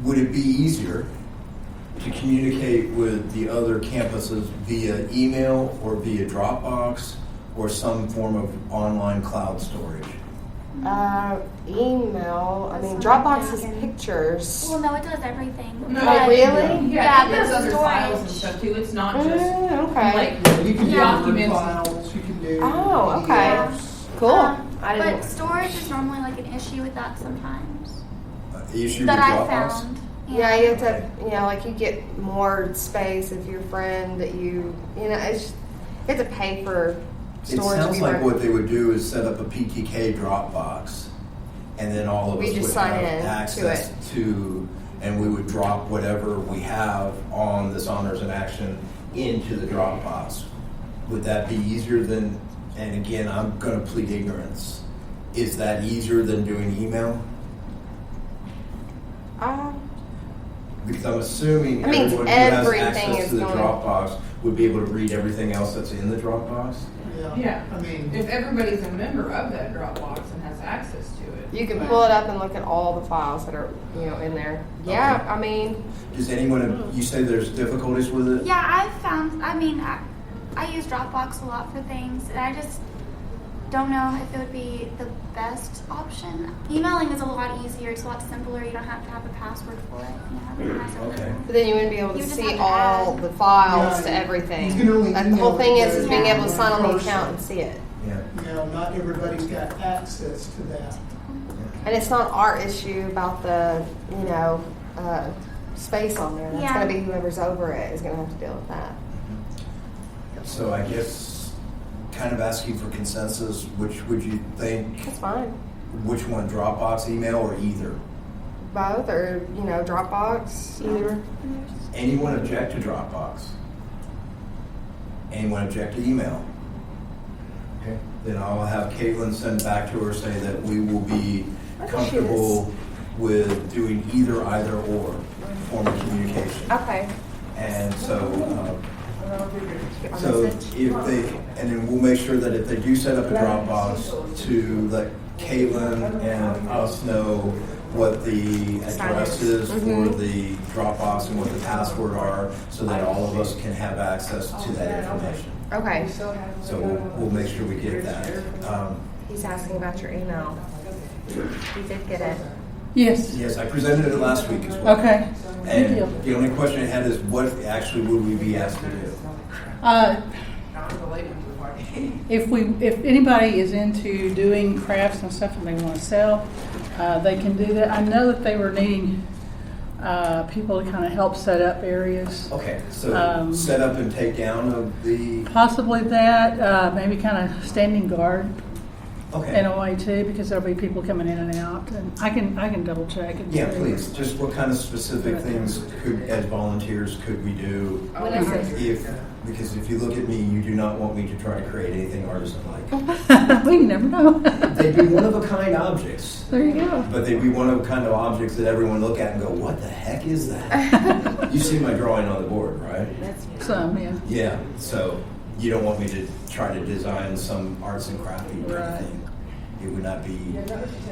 would it be easier to communicate with the other campuses via email or via Dropbox or some form of online cloud storage? Email. I mean, Dropbox is pictures. Well, no, it does everything. No, really? Yeah, there's but other files and storage. stuff too. It's not just Okay. like You can do documents. files, you can do. Oh, okay. Yeah. Cool. I But didn't. storage is normally like an issue with that sometimes. Issue That with I Dropbox? found. Yeah, you have to, like you get more space if your friend that you know, it's, you have to pay for It storage. sounds if you like rent- what they would do is set up a PTK Dropbox, and then all of We us just would sign have in to access it. to, and we would drop whatever we have on this honors in action into the Dropbox. Would that be easier than, and again, I'm gonna plead ignorance, is that easier than doing email? Because I'm assuming That means everyone who has everything access is to the going- Dropbox would be able to read everything else that's in the Dropbox? Yeah. I mean, If everybody's a member of that Dropbox and has access to it. You can pull it up and look at all the files that are, in there. Yeah, Okay. I mean, Does anyone, you say there's difficulties with it? Yeah, I've found, I use Dropbox a lot for things, and I just don't know if it would be the best option. Emailing is a lot easier, it's a lot simpler, you don't have to have a password for it. You have it Okay. but then you wouldn't be able to You just see have to all add. the files Yeah, to everything. you can only The whole email thing it is to being able to one sign on the person. account and see it. Yeah. not everybody's got access to that. And it's not our issue about the, space on there. That's Yeah. gonna be whoever's over it is gonna have to deal with that. So I guess, kind of asking for consensus, which would you think, That's fine. which one, Dropbox, email, or either? Both or, Dropbox, either. Anyone object to Dropbox? Anyone object to email? Okay, then I'll have Caitlin send back to her, say that we will be comfortable with doing either, or form of communication. Okay. And so if they, and then we'll make sure that if they do set up a Dropbox, to let Caitlin and us know what the address is for the Dropbox and what the password are, so that all of us can have access to that information. Okay. So we'll make sure we get that. He's asking about your email. He did get it. Yes. Yes, I presented it last week as well. Okay. Good And deal. the only question I had is, what actually would we be asked to do? If anybody is into doing crafts and stuff and they want to sell, they can do that. I know that they were needing people to kind of help set up areas. Okay, so set up and take down of the, Possibly that, maybe kind of standing guard in okay. a way too, because there'll be people coming in and out. And I can double check. And Yeah, see. please, just what kind of specific things could, as volunteers, could we do? Because if you look at me, you do not want me to try to create anything artisan-like. Well, you never know. They'd be one-of-a-kind objects, There you go. but they'd be one-of-a-kind of objects that everyone look at and go, what the heck is that? You see my drawing on the board, right? Some, yeah. Yeah, so you don't want me to try to design some arts and crafty or Right. anything. It would not be,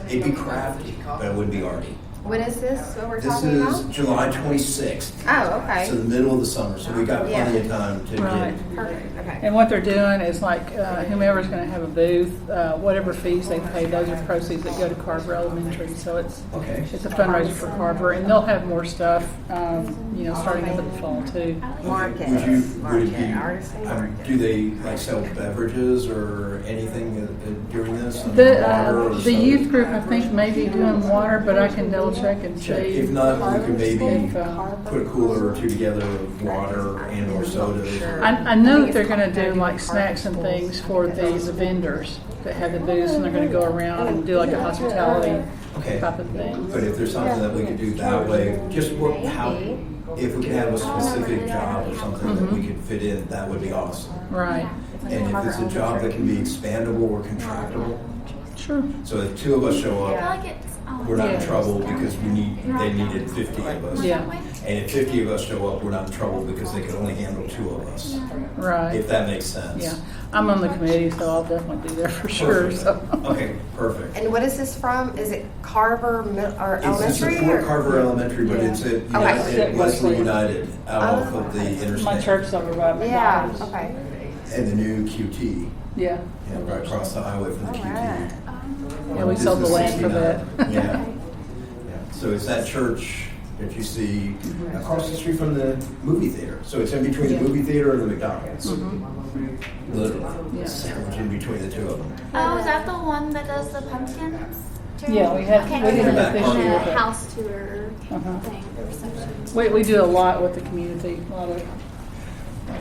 it'd be crafty, but it wouldn't be arty. When is this what we're This talking is about? July 26th. Oh, okay. So the middle of the summer, so we got plenty of time to Right. get. Perfect. Okay. And what they're doing is like whomever's going to have a booth, whatever fees they pay, those are proceeds that go to Carver Elementary. So it's Okay. a fundraiser for Carver, and they'll have more stuff, starting up in the fall too. Market. Would it be, Artisan market. do they like sell beverages or anything during this? Water or The soda? youth group, I think, may be doing water, but I can double check and Check. see. If not, we could maybe If, put a cooler or two together of water and or sodas. I know that they're going to do like snacks and things for the vendors that have the booths, and they're going to go around and do like a hospitality Okay. type of thing. But if there's something that we could do that way, just if we could have a specific job or something that we could fit in, that would be awesome. Right. And if it's a job that can be expandable or contractable, Sure. so if two of us show I feel up, like it's we're not in Yeah. trouble because they needed 50 of us. Yeah. And if 50 of us show up, we're not in trouble because they could only handle 2 of us. Right. If that makes sense. Yeah. I'm on the committee, so I'll definitely be there for sure, Perfect. so. Okay, perfect. And what is this from? Is it Carver or It's Elementary? just Fort or- Carver Elementary, but Yeah. it's at Okay. at Wesley United out Oh, of the okay. interstate. My church over by Yeah, McDonald's. okay. And the new QT, Yeah. right across the highway from the All QT. right. Yeah, we sold the land for that. 69. Yeah. So it's that church that you see across the street from the movie theater. So it's in between the movie theater and the McDonald's. Literally, Yeah. sandwiched in between the two of them. Oh, is that the one that does the pumpkins? Yeah, we had, Okay. we didn't Back this party. year, The but house tour Uh-huh. thing, the reception. we do a lot with the community, a lot of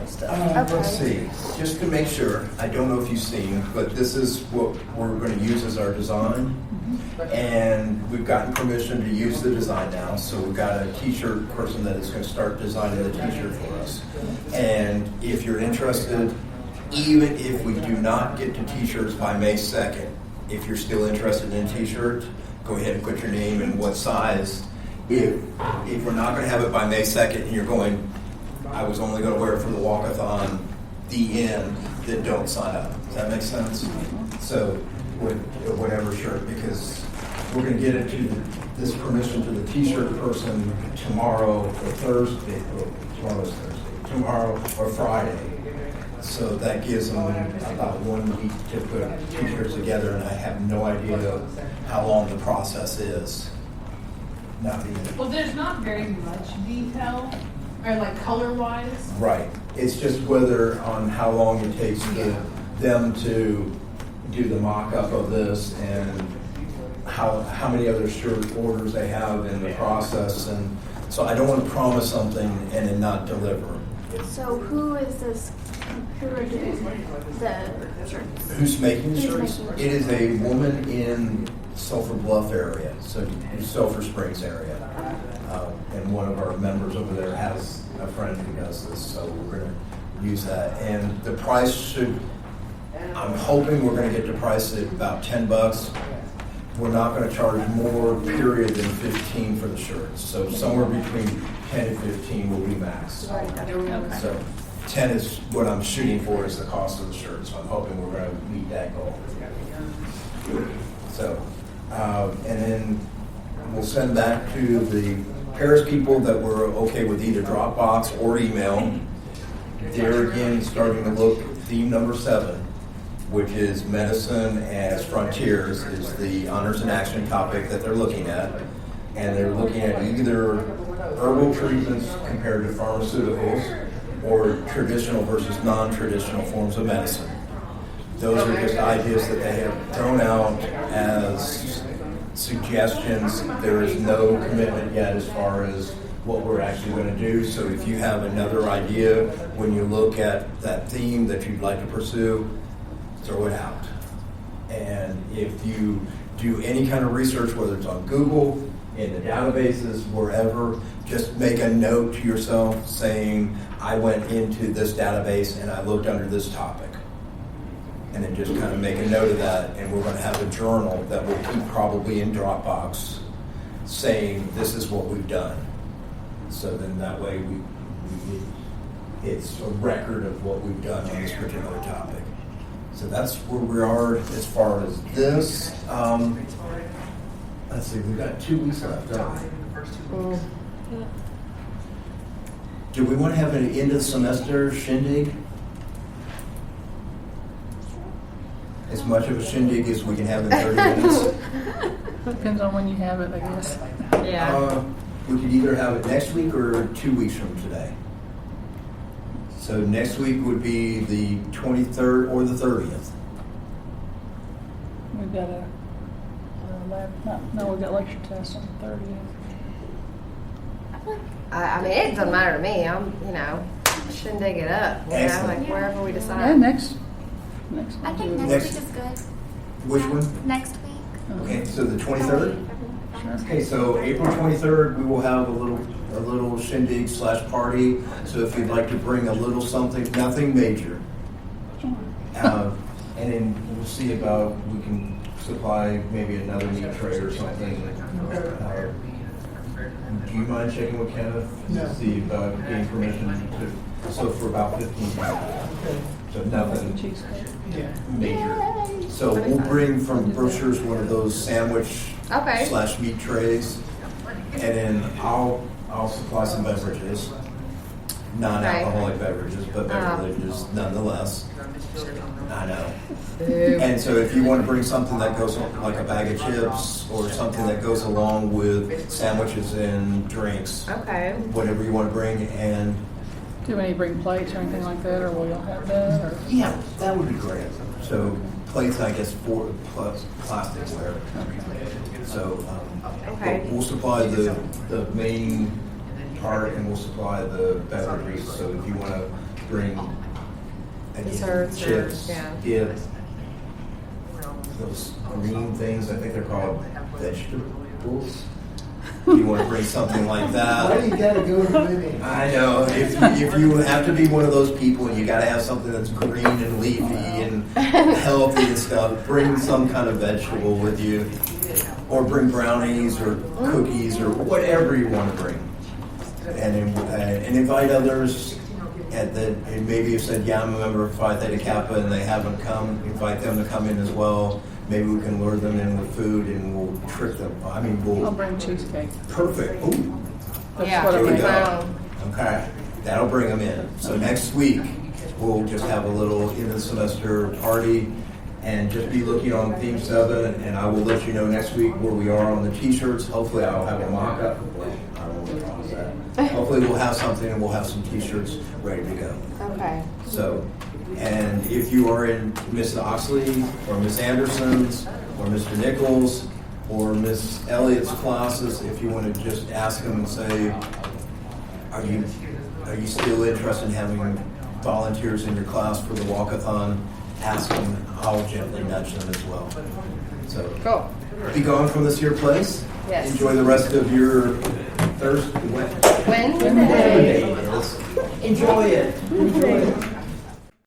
stuff. Let's see, just to make sure, I don't know if you've seen, but this is what we're going to use as our design. And we've gotten permission to use the design now, so we've got a t-shirt person that is going to start designing the t-shirt for us. And if you're interested, even if we do not get to t-shirts by May 2nd, if you're still interested in a t-shirt, go ahead and put your name and what size. If we're not going to have it by May 2nd and you're going, I was only going to wear it for the walkathon, the end, then don't sign up. Does that make sense? So, with whatever shirt, because we're going to get it to this permission to the t-shirt person tomorrow or Thursday. Tomorrow's Thursday. Tomorrow or Friday. So that gives them about 1 week to put t-shirts together, and I have no idea how long the process is. Not even. Well, there's not very much detail, or like color-wise. Right. It's just whether on how long it takes them to do the mock-up of this and how many other shirt orders they have in the process. And so I don't want to promise something and then not deliver. So who is this? Who are doing the shirts? Who's making the Who's shirts? making the It is a woman in Sulphur Bluff area, so Sulphur Springs area. And one of our members over there has a friend who does this, so we're going to use that. And the price should, I'm hoping we're going to get the price at about $10. We're not going to charge more, period, than 15 for the shirts. So somewhere between 10 and 15 will be max. So 10 is what I'm shooting for is the cost of the shirt. So I'm hoping we're going to meet that goal. So, and then we'll send back to the Paris people that were okay with either Dropbox or email. They're again starting to look theme number 7, which is medicine as frontiers, is the honors and action topic that they're looking at. And they're looking at either herbal treatments compared to pharmaceuticals or traditional versus non-traditional forms of medicine. Those are just ideas that they have thrown out as suggestions. There is no commitment yet as far as what we're actually going to do. So if you have another idea when you look at that theme that you'd like to pursue, throw it out. And if you do any kind of research, whether it's on Google, in the databases, wherever, just make a note to yourself saying, I went into this database and I looked under this topic. And then just kind of make a note of that, and we're going to have a journal that we'll keep probably in Dropbox saying this is what we've done. So then that way it's a record of what we've done on this particular topic. So that's where we are as far as this. Let's see, we've got 2 weeks left, don't we? Do we want to have an end of semester shindig? As much of a shindig as we can have in 30 minutes. Depends on when you have it, I guess. We could either have it next week or 2 weeks from today. So next week would be the 23rd or the 30th. We've got a lab, no, we've got lecture test on the 30th. I mean, it doesn't matter to me. I'm, shindig it up. Excellent. Like wherever we Yeah, decide. next I think we'll do it. next week is good. Which one? Next week. Okay, so the 23rd? Sure. Okay, so April 23rd, we will have a little shindig / party. So if you'd like to bring a little something, nothing major. And then we'll see about, we can supply maybe another meat tray or something. Do you mind checking with Kenneth? No. To see about getting permission to, so for about 15 minutes. Okay. So but nothing Cheesecake. Yeah. major. So we'll bring from brochures one of those sandwich Okay. / meat trays, and then I'll supply some beverages, non-alcoholic beverages, but beverages nonetheless. I know. And so if you want to bring something that goes like a bag of chips or something that goes along with sandwiches and drinks, Okay. whatever you want to bring, and Do we need to bring plates or anything like that, or will y'all have that? Or? yeah, that would be great. So plates, I guess, for plus plasticware. So Okay. we'll supply the main part, and we'll supply the beverages. So if you want to bring again, Desserts or- chips, yeah. dip, those green things, I think they're called vegetables. If you want to bring something like Why do that. you gotta go to the I know, if you have to be one of those people and you got to have something that's green and leafy and healthy and stuff, bring some kind of vegetable with you, or bring brownies or cookies or whatever you want to bring, and invite others. And maybe you said, yeah, I'm a member of Phi Theta Kappa and they haven't come, invite them to come in as well. Maybe we can lure them in with food and we'll trick them. I mean, I'll we'll bring cheesecake. perfect. Ooh. That's Yeah. what I There we meant. go. Wow. Okay, that'll bring them in. So next week, we'll just have a little end of the semester party and just be looking on Theme 7, and I will let you know next week where we are on the t-shirts. Hopefully I'll have a mock-up. I don't know what promise that. Hopefully we'll have something and we'll have some t-shirts ready to go. Okay. So, and if you are in Miss Oxley or Miss Anderson's or Mr. Nichols or Miss Elliott's classes, if you want to just ask them and say, are you still interested in having volunteers in your class for the walkathon? Ask them. I'll gently nudge them as well. So, Cool. be gone from this here place. Yes. Enjoy the rest of your Thursday. Whatever Wednesday. day it is. Enjoy it. Enjoy it.